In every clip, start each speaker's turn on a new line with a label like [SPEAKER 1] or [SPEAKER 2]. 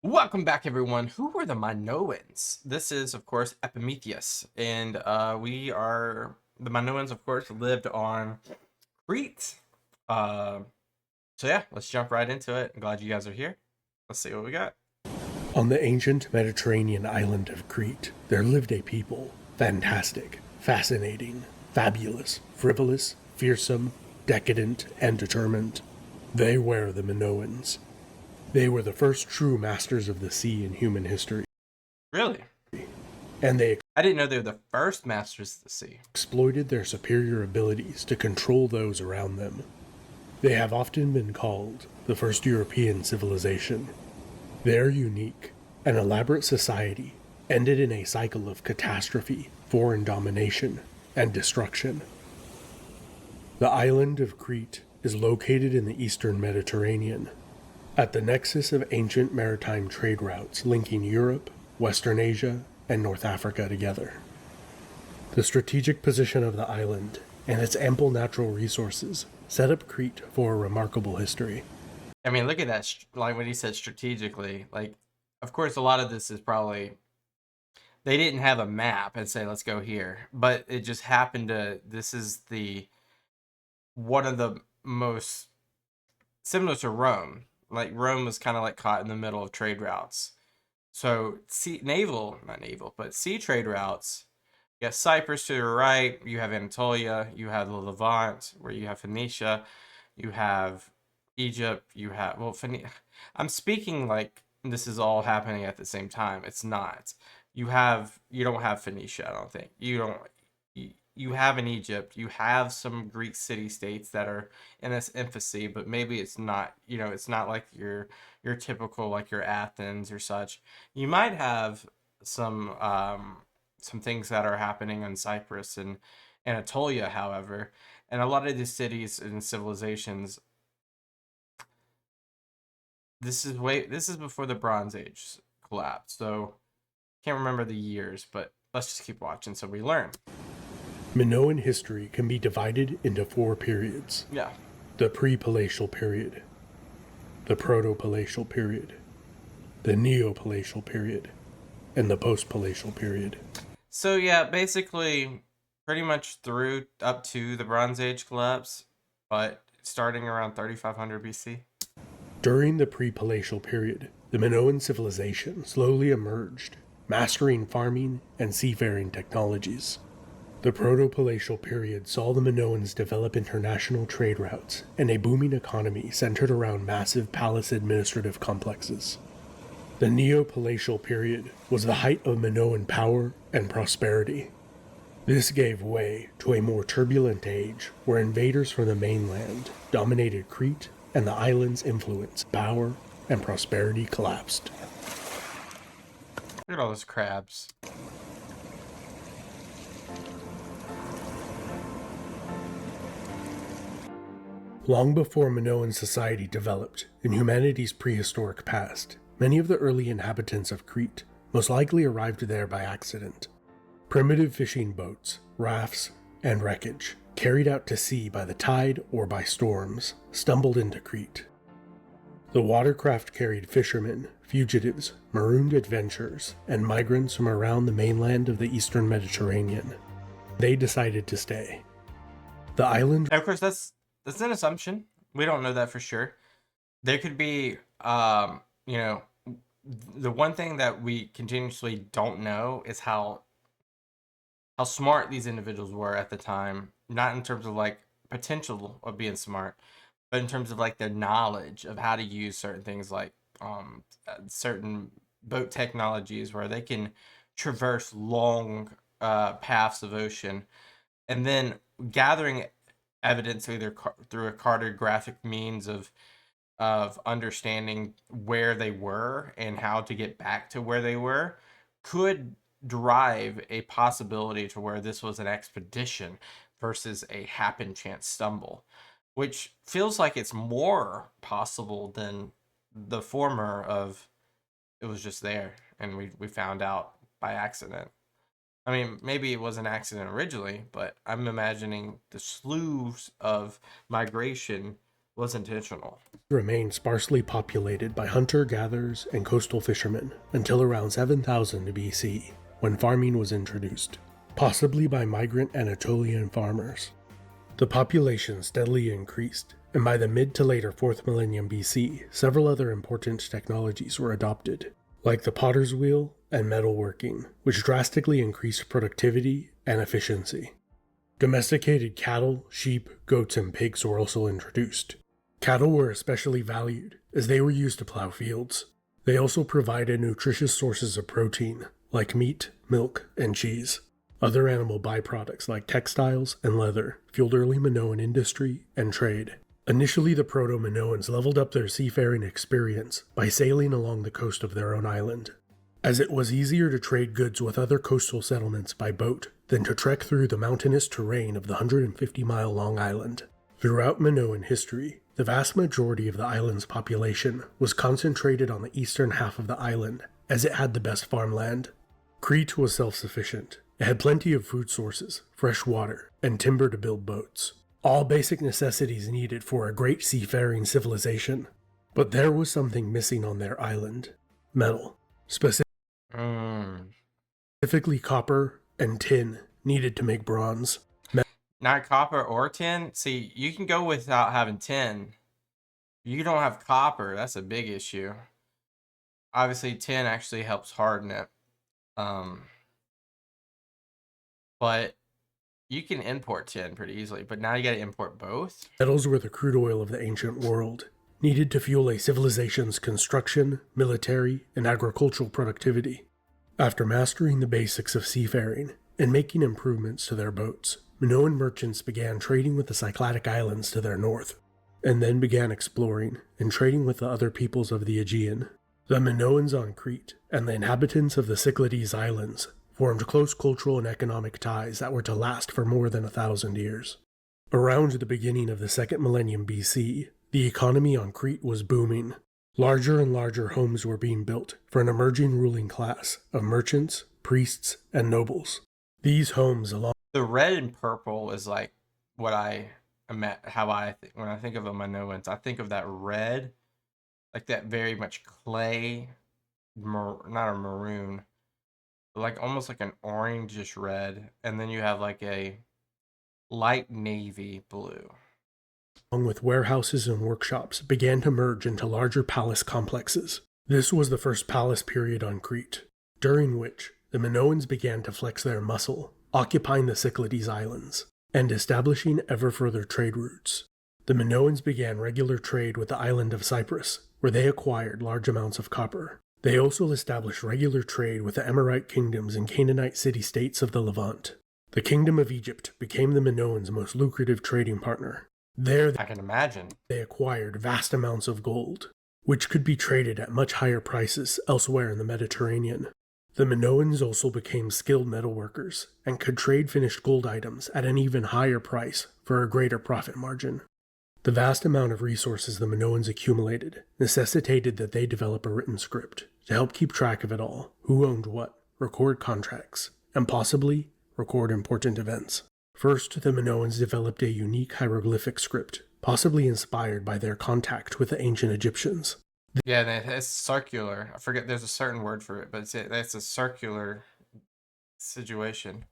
[SPEAKER 1] Welcome back, everyone. Who are the Minoans? This is, of course, Epimetheus, and the Minoans, of course, lived on Crete. Uh, so yeah, let's jump right into it. I'm glad you guys are here. Let's see what we got.
[SPEAKER 2] On the ancient Mediterranean island of Crete, there lived a people, fantastic, fascinating, fabulous, frivolous, fearsome, decadent, and determined. They were the Minoans. They were the first true masters of the sea in human history,
[SPEAKER 1] Really?
[SPEAKER 2] and they
[SPEAKER 1] I didn't know they were the first masters of the sea.
[SPEAKER 2] exploited their superior abilities to control those around them. They have often been called the first European civilization. Their unique and elaborate society ended in a cycle of catastrophe, foreign domination, and destruction. The island of Crete is located in the eastern Mediterranean, at the nexus of ancient maritime trade routes linking Europe, Western Asia, and North Africa together. The strategic position of the island and its ample natural resources set up Crete for a remarkable history.
[SPEAKER 1] I mean, look at that. Like when he said strategically, like, of course, a lot of this is probably they didn't have a map and say, let's go here, but it just happened to, this is the one of the most similar to Rome. Like Rome was kind of like caught in the middle of trade routes. So not naval, but sea trade routes. You got Cyprus to your right. You have Anatolia. You have the Levant, where you have Phoenicia. You have Egypt. You have I'm speaking like this is all happening at the same time. It's not. You don't have Phoenicia. I don't think you don't you have in Egypt, you have some Greek city states that are in this infancy, but maybe it's not, it's not like your typical like your Athens or such. You might have some things that are happening in Cyprus and Anatolia, however, and a lot of these cities and civilizations. This is before the Bronze Age collapsed, so can't remember the years, but let's just keep watching so we learn.
[SPEAKER 2] Minoan history can be divided into four periods:
[SPEAKER 1] Yeah.
[SPEAKER 2] the pre-palatial period, the proto-palatial period, the neo-palatial period, and the post-palatial period.
[SPEAKER 1] So yeah, basically pretty much through up to the Bronze Age collapse, but starting around 3500 BC.
[SPEAKER 2] During the pre-palatial period, the Minoan civilization slowly emerged, mastering farming and seafaring technologies. The proto-palatial period saw the Minoans develop international trade routes and a booming economy centered around massive palace administrative complexes. The neo-palatial period was the height of Minoan power and prosperity. This gave way to a more turbulent age where invaders from the mainland dominated Crete and the island's influence, power, and prosperity collapsed.
[SPEAKER 1] Look at all those crabs.
[SPEAKER 2] Long before Minoan society developed in humanity's prehistoric past, many of the early inhabitants of Crete most likely arrived there by accident. Primitive fishing boats, rafts, and wreckage, carried out to sea by the tide or by storms, stumbled into Crete. The watercraft carried fishermen, fugitives, marooned adventurers, and migrants from around the mainland of the eastern Mediterranean. They decided to stay. The island,
[SPEAKER 1] And of course, that's an assumption. We don't know that for sure. There could be, the one thing that we continuously don't know is how smart these individuals were at the time. Not in terms of like potential of being smart, but in terms of like their knowledge of how to use certain things like certain boat technologies where they can traverse long paths of ocean, and then gathering evidence either through a cartographic means of understanding where they were and how to get back to where they were could drive a possibility to where this was an expedition versus a happen chance stumble, which feels like it's more possible than the former of it was just there and we found out by accident. I mean, maybe it was an accident originally, but I'm imagining the slews of migration was intentional.
[SPEAKER 2] Remained sparsely populated by hunter-gatherers and coastal fishermen until around 7000 BC, when farming was introduced, possibly by migrant Anatolian farmers. The population steadily increased, and by the mid to later 4th millennium BC, several other important technologies were adopted, like the potter's wheel and metalworking, which drastically increased productivity and efficiency. Domesticated cattle, sheep, goats, and pigs were also introduced. Cattle were especially valued, as they were used to plow fields. They also provided nutritious sources of protein, like meat, milk, and cheese. Other animal byproducts like textiles and leather fueled early Minoan industry and trade. Initially, the Proto-Minoans leveled up their seafaring experience by sailing along the coast of their own island, as it was easier to trade goods with other coastal settlements by boat than to trek through the mountainous terrain of the 150-mile-long island. Throughout Minoan history, the vast majority of the island's population was concentrated on the eastern half of the island, as it had the best farmland. Crete was self-sufficient. It had plenty of food sources, fresh water, and timber to build boats. All basic necessities needed for a great seafaring civilization. But there was something missing on their island. Metal. Specifically copper and tin needed to make bronze.
[SPEAKER 1] Not copper or tin? See, you can go without having tin. You don't have copper, that's a big issue. Obviously, tin actually helps harden it. But you can import tin pretty easily, but now you gotta import both?
[SPEAKER 2] Metals were the crude oil of the ancient world, needed to fuel a civilization's construction, military, and agricultural productivity. After mastering the basics of seafaring and making improvements to their boats, Minoan merchants began trading with the Cycladic Islands to their north, and then began exploring and trading with the other peoples of the Aegean. The Minoans on Crete and the inhabitants of the Cyclades Islands formed close cultural and economic ties that were to last for more than 1,000 years. Around the beginning of the 2nd millennium BC, the economy on Crete was booming. Larger and larger homes were being built for an emerging ruling class of merchants, priests, and nobles. These homes, along
[SPEAKER 1] the red and purple, is like what when I think of a Minoans, I think of that red, like that very much clay, not a maroon, but like almost like an orangish red, and then you have like a light navy blue.
[SPEAKER 2] Along with warehouses and workshops, began to merge into larger palace complexes. This was the first palace period on Crete, during which the Minoans began to flex their muscle, occupying the Cyclades Islands, and establishing ever further trade routes. The Minoans began regular trade with the island of Cyprus, where they acquired large amounts of copper. They also established regular trade with the Amorite kingdoms and Canaanite city-states of the Levant. The Kingdom of Egypt became the Minoans' most lucrative trading partner. There,
[SPEAKER 1] I can imagine,
[SPEAKER 2] they acquired vast amounts of gold, which could be traded at much higher prices elsewhere in the Mediterranean. The Minoans also became skilled metalworkers and could trade finished gold items at an even higher price for a greater profit margin. The vast amount of resources the Minoans accumulated necessitated that they develop a written script to help keep track of it all, who owned what, record contracts, and possibly record important events. First, the Minoans developed a unique hieroglyphic script, possibly inspired by their contact with the ancient Egyptians.
[SPEAKER 1] Yeah, it's circular. I forget, there's a certain word for it, but it's a circular situation.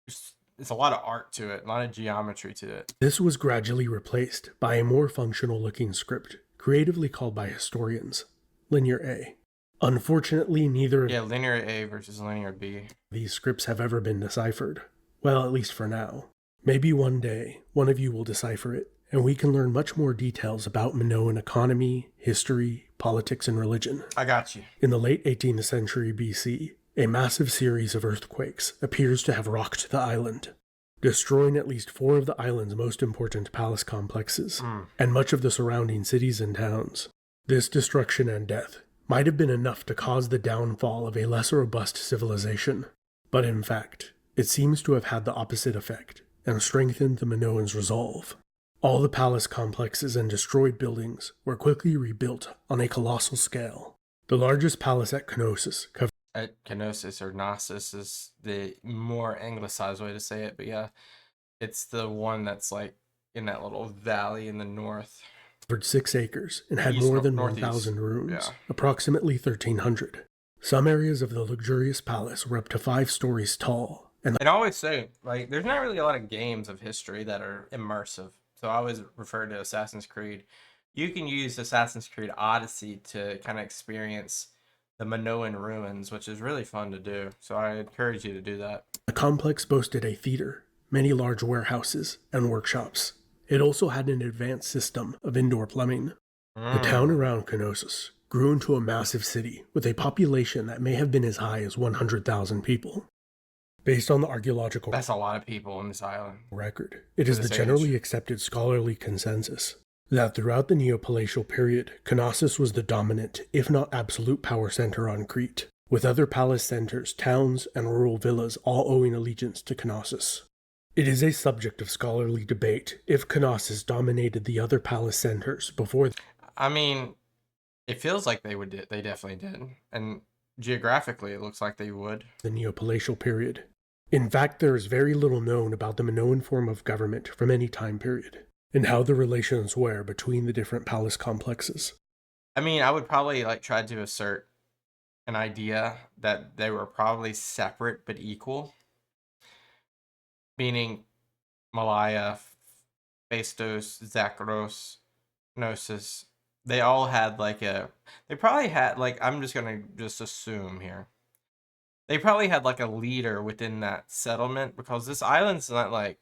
[SPEAKER 1] It's a lot of art to it, a lot of geometry to it.
[SPEAKER 2] This was gradually replaced by a more functional-looking script, creatively called by historians Linear A. Unfortunately, neither
[SPEAKER 1] of Linear A versus Linear B.
[SPEAKER 2] These scripts have ever been deciphered. Well, at least for now. Maybe one day, one of you will decipher it, and we can learn much more details about Minoan economy, history, politics, and religion.
[SPEAKER 1] I got you.
[SPEAKER 2] In the late 18th century BC, a massive series of earthquakes appears to have rocked the island, destroying at least 4 of the island's most important palace complexes, and much of the surrounding cities and towns. This destruction and death might have been enough to cause the downfall of a less robust civilization, but in fact, it seems to have had the opposite effect and strengthened the Minoans' resolve. All the palace complexes and destroyed buildings were quickly rebuilt on a colossal scale. The largest palace at Knossos
[SPEAKER 1] Knossos or Knossos is the more anglicized way to say it, but yeah, it's the one that's like in that little valley in the north.
[SPEAKER 2] covered 6 acres and had
[SPEAKER 1] East,
[SPEAKER 2] more than
[SPEAKER 1] northeast.
[SPEAKER 2] 1,000 rooms,
[SPEAKER 1] Yeah.
[SPEAKER 2] approximately 1,300. Some areas of the luxurious palace were up to 5 stories tall, and
[SPEAKER 1] And I always say, like, there's not really a lot of games of history that are immersive. So I always refer to Assassin's Creed. You can use Assassin's Creed Odyssey to kind of experience the Minoan ruins, which is really fun to do. So I encourage you to do that.
[SPEAKER 2] the complex boasted a theater, many large warehouses, and workshops. It also had an advanced system of indoor plumbing. The town around Knossos grew into a massive city with a population that may have been as high as 100,000 people. Based on the archaeological
[SPEAKER 1] That's a lot of people on this island.
[SPEAKER 2] record, it is the generally accepted scholarly consensus that throughout the Neopalatial period, Knossos was the dominant, if not absolute, power center on Crete, with other palace centers, towns, and rural villas all owing allegiance to Knossos. It is a subject of scholarly debate if Knossos dominated the other palace centers before.
[SPEAKER 1] I mean, it feels like they would. They definitely did, and geographically, it looks like they would.
[SPEAKER 2] The Neopalatial period. In fact, there is very little known about the Minoan form of government from any time period, and how the relations were between the different palace complexes.
[SPEAKER 1] I mean, I would probably like try to assert an idea that they were probably separate but equal, meaning Malaya, Phaistos, Zakros, Knossos. They all had like they probably had like, I'm just gonna just assume here. They probably had like a leader within that settlement, because this island's not like,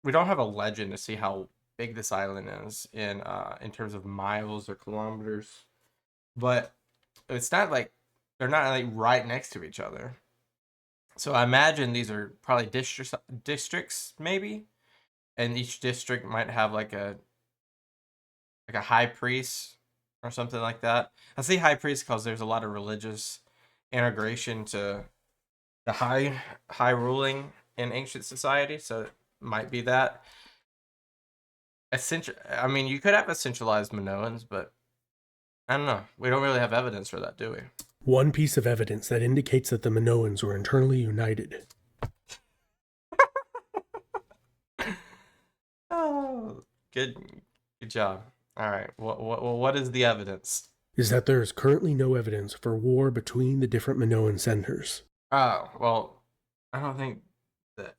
[SPEAKER 1] we don't have a legend to see how big this island is in terms of miles or kilometers, but it's not like they're not like right next to each other. So I imagine these are probably districts maybe, and each district might have like a high priest or something like that. I say high priest because there's a lot of religious integration to the high ruling in ancient society, so it might be that. I mean, you could have a centralized Minoans, but I don't know. We don't really have evidence for that, do we?
[SPEAKER 2] One piece of evidence that indicates that the Minoans were internally united.
[SPEAKER 1] Oh, good job. All right. What is the evidence?
[SPEAKER 2] Is that there is currently no evidence for war between the different Minoan centers.
[SPEAKER 1] Oh, well, I don't think the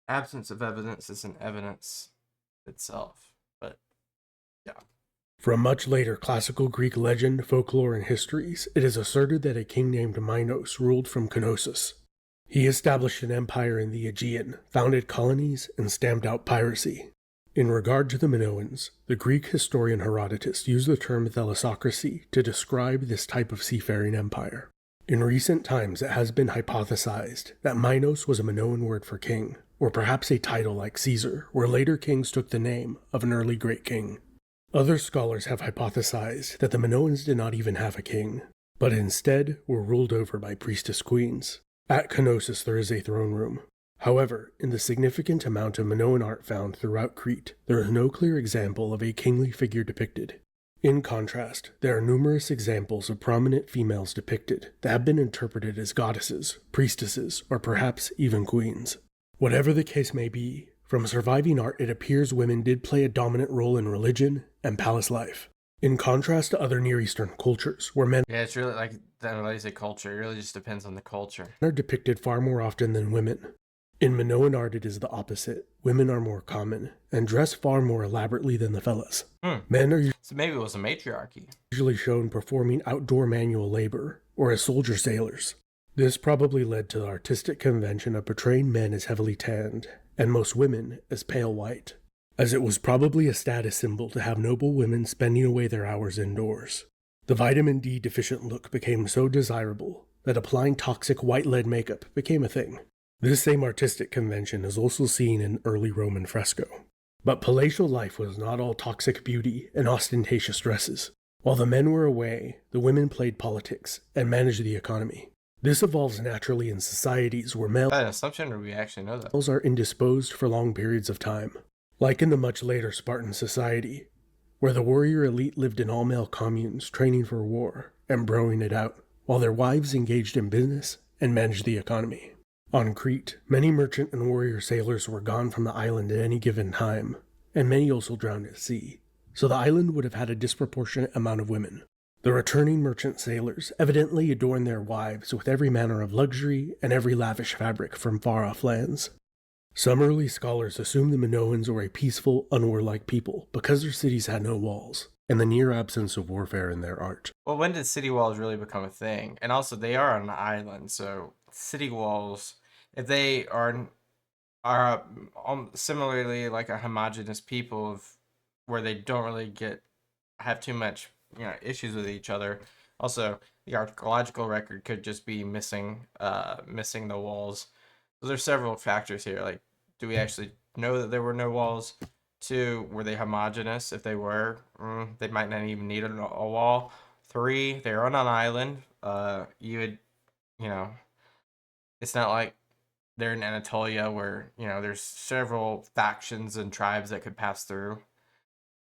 [SPEAKER 1] absence of evidence is an evidence itself, but yeah.
[SPEAKER 2] From much later classical Greek legend, folklore, and histories, it is asserted that a king named Minos ruled from Knossos. He established an empire in the Aegean, founded colonies, and stamped out piracy. In regard to the Minoans, the Greek historian Herodotus used the term thalassocracy to describe this type of seafaring empire. In recent times, it has been hypothesized that Minos was a Minoan word for king, or perhaps a title like Caesar, where later kings took the name of an early great king. Other scholars have hypothesized that the Minoans did not even have a king, but instead were ruled over by priestess queens. At Knossos there is a throne room. However, in the significant amount of Minoan art found throughout Crete, there is no clear example of a kingly figure depicted. In contrast, there are numerous examples of prominent females depicted that have been interpreted as goddesses, priestesses, or perhaps even queens. Whatever the case may be, from surviving art it appears women did play a dominant role in religion and palace life. In contrast to other Near Eastern cultures, where men
[SPEAKER 1] It's really like, when you say culture, it really just depends on the culture.
[SPEAKER 2] are depicted far more often than women. In Minoan art it is the opposite. Women are more common, and dress far more elaborately than the fellas. Men are
[SPEAKER 1] So maybe it was a matriarchy.
[SPEAKER 2] usually shown performing outdoor manual labor, or as soldier sailors. This probably led to the artistic convention of portraying men as heavily tanned, and most women as pale white, as it was probably a status symbol to have noble women spending away their hours indoors. The vitamin D deficient look became so desirable that applying toxic white lead makeup became a thing. This same artistic convention is also seen in early Roman fresco. But palatial life was not all toxic beauty and ostentatious dresses. While the men were away, the women played politics and managed the economy. This evolves naturally in societies where
[SPEAKER 1] Is that an assumption, or we actually know that?
[SPEAKER 2] males are indisposed for long periods of time. Like in the much later Spartan society, where the warrior elite lived in all-male communes training for war and broing it out, while their wives engaged in business and managed the economy. On Crete, many merchant and warrior sailors were gone from the island at any given time, and many also drowned at sea, so the island would have had a disproportionate amount of women. The returning merchant sailors evidently adorned their wives with every manner of luxury and every lavish fabric from far-off lands. Some early scholars assumed the Minoans were a peaceful, unwarlike people because their cities had no walls, and the near absence of warfare in their art.
[SPEAKER 1] Well, when did city walls really become a thing? And also, they are on an island, so city walls, if they are similarly like a homogenous people of where they don't really have too much issues with each other. Also, the archaeological record could just be missing the walls. So there's several factors here. Like, do we actually know that there were no walls? Two, were they homogenous? If they were, they might not even need a wall. Three, they're on an island. It's not like they're in Anatolia where, there's several factions and tribes that could pass through.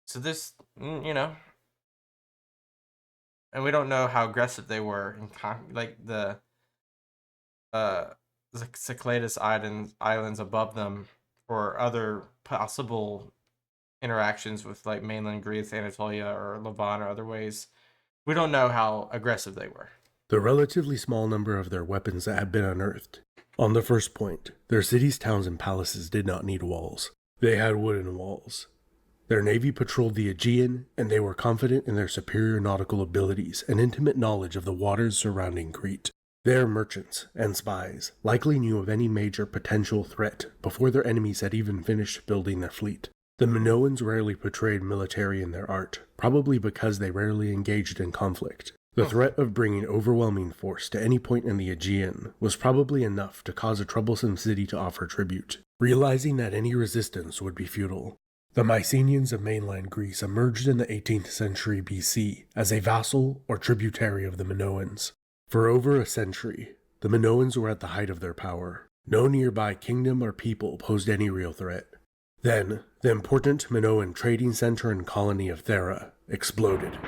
[SPEAKER 1] So this, and we don't know how aggressive they were in like the Cyclades islands above them, or other possible interactions with like mainland Greece, Anatolia, or Levant, or other ways. We don't know how aggressive they were.
[SPEAKER 2] The relatively small number of their weapons that have been unearthed. On the first point, their cities, towns, and palaces did not need walls. They had wooden walls. Their navy patrolled the Aegean, and they were confident in their superior nautical abilities and intimate knowledge of the waters surrounding Crete. Their merchants and spies likely knew of any major potential threat before their enemies had even finished building their fleet. The Minoans rarely portrayed military in their art, probably because they rarely engaged in conflict. The threat of bringing overwhelming force to any point in the Aegean was probably enough to cause a troublesome city to offer tribute, realizing that any resistance would be futile. The Mycenaeans of mainland Greece emerged in the 18th century BC as a vassal or tributary of the Minoans. For over a century, the Minoans were at the height of their power. No nearby kingdom or people posed any real threat. Then, the important Minoan trading center and colony of Thera exploded.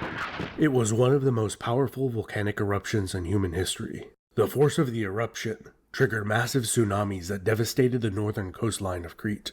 [SPEAKER 2] It was one of the most powerful volcanic eruptions in human history. The force of the eruption triggered massive tsunamis that devastated the northern coastline of Crete.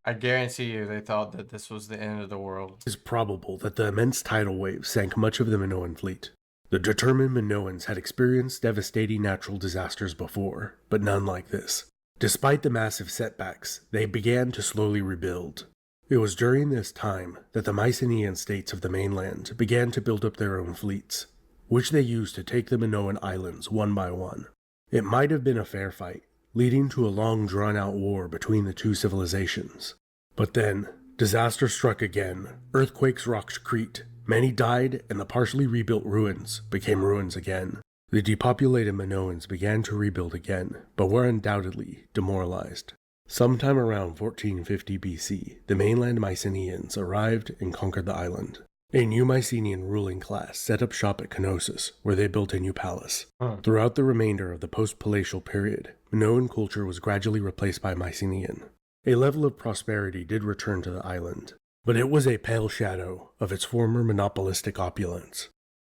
[SPEAKER 1] I guarantee you they thought that this was the end of the world.
[SPEAKER 2] It is probable that the immense tidal wave sank much of the Minoan fleet. The determined Minoans had experienced devastating natural disasters before, but none like this. Despite the massive setbacks, they began to slowly rebuild. It was during this time that the Mycenaean states of the mainland began to build up their own fleets, which they used to take the Minoan islands one by one. It might have been a fair fight, leading to a long drawn-out war between the two civilizations. But then, disaster struck again. Earthquakes rocked Crete. Many died, and the partially rebuilt ruins became ruins again. The depopulated Minoans began to rebuild again, but were undoubtedly demoralized. Sometime around 1450 BC, the mainland Mycenaeans arrived and conquered the island. A new Mycenaean ruling class set up shop at Knossos, where they built a new palace. Throughout the remainder of the post-palatial period, Minoan culture was gradually replaced by Mycenaean. A level of prosperity did return to the island, but it was a pale shadow of its former monopolistic opulence.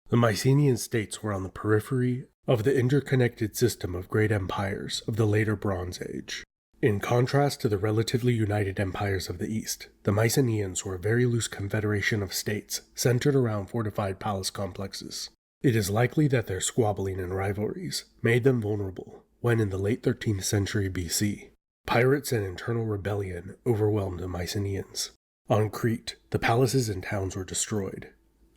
[SPEAKER 2] The Mycenaean states were on the periphery of the interconnected system of great empires of the later Bronze Age. In contrast to the relatively united empires of the East, the Mycenaeans were a very loose confederation of states centered around fortified palace complexes. It is likely that their squabbling and rivalries made them vulnerable when, in the late 13th century BC, pirates and internal rebellion overwhelmed the Mycenaeans. On Crete, the palaces and towns were destroyed.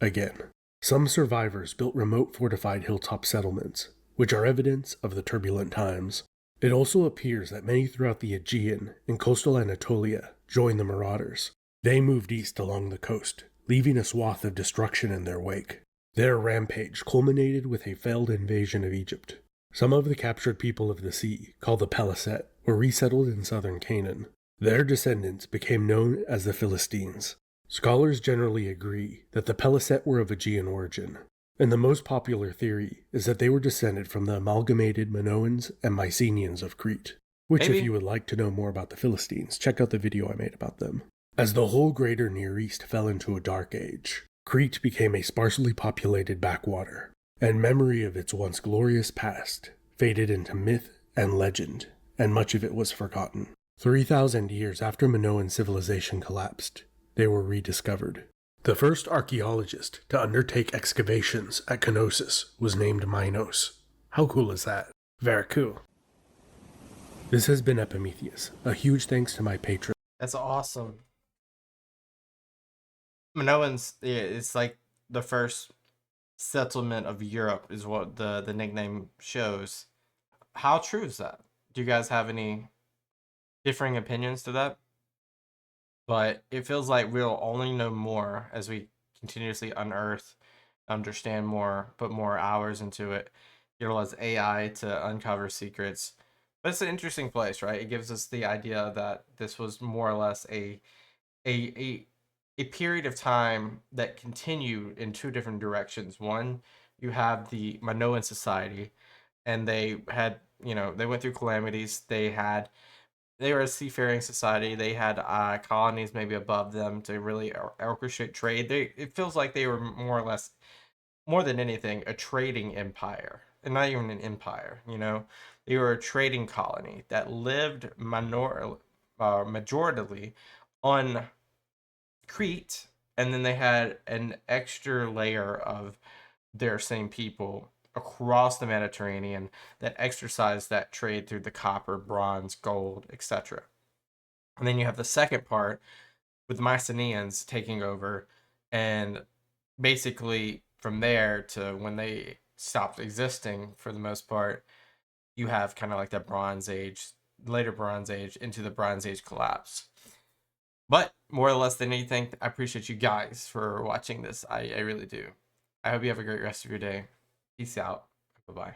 [SPEAKER 2] Again, some survivors built remote fortified hilltop settlements, which are evidence of the turbulent times. It also appears that many throughout the Aegean and coastal Anatolia joined the marauders. They moved east along the coast, leaving a swath of destruction in their wake. Their rampage culminated with a failed invasion of Egypt. Some of the captured people of the sea, called the Palisette, were resettled in southern Canaan. Their descendants became known as the Philistines. Scholars generally agree that the Palisette were of Aegean origin, and the most popular theory is that they were descended from the amalgamated Minoans and Mycenaeans of Crete, which if you would like to know more about the Philistines, check out the video I made about them. As the whole greater Near East fell into a dark age, Crete became a sparsely populated backwater, and memory of its once glorious past faded into myth and legend, and much of it was forgotten. 3,000 years after Minoan civilization collapsed, they were rediscovered. The first archaeologist to undertake excavations at Knossos was named Minos. How cool is that? Very cool. This has been Epimetheus. A huge thanks to my patron.
[SPEAKER 1] That's awesome. Minoans, yeah, it's like the first settlement of Europe is what the nickname shows. How true is that? Do you guys have any differing opinions to that? But it feels like we'll only know more as we continuously unearth, understand more, put more hours into it, utilize AI to uncover secrets. But it's an interesting place, right? It gives us the idea that this was more or less a a period of time that continued in two different directions. One, you have the Minoan society, and they had, they went through calamities. They were a seafaring society. They had colonies maybe above them to really orchestrate trade. It feels like they were more or less, more than anything, a trading empire, and not even an empire. They were a trading colony that lived majoritively on Crete, and then they had an extra layer of their same people across the Mediterranean that exercised that trade through the copper, bronze, gold, etc. And then you have the second part with the Mycenaeans taking over, and basically from there to when they stopped existing for the most part, you have kind of like that Bronze Age, later Bronze Age into the Bronze Age collapse. But more or less than anything, I appreciate you guys for watching this. I really do. I hope you have a great rest of your day. Peace out. Bye bye.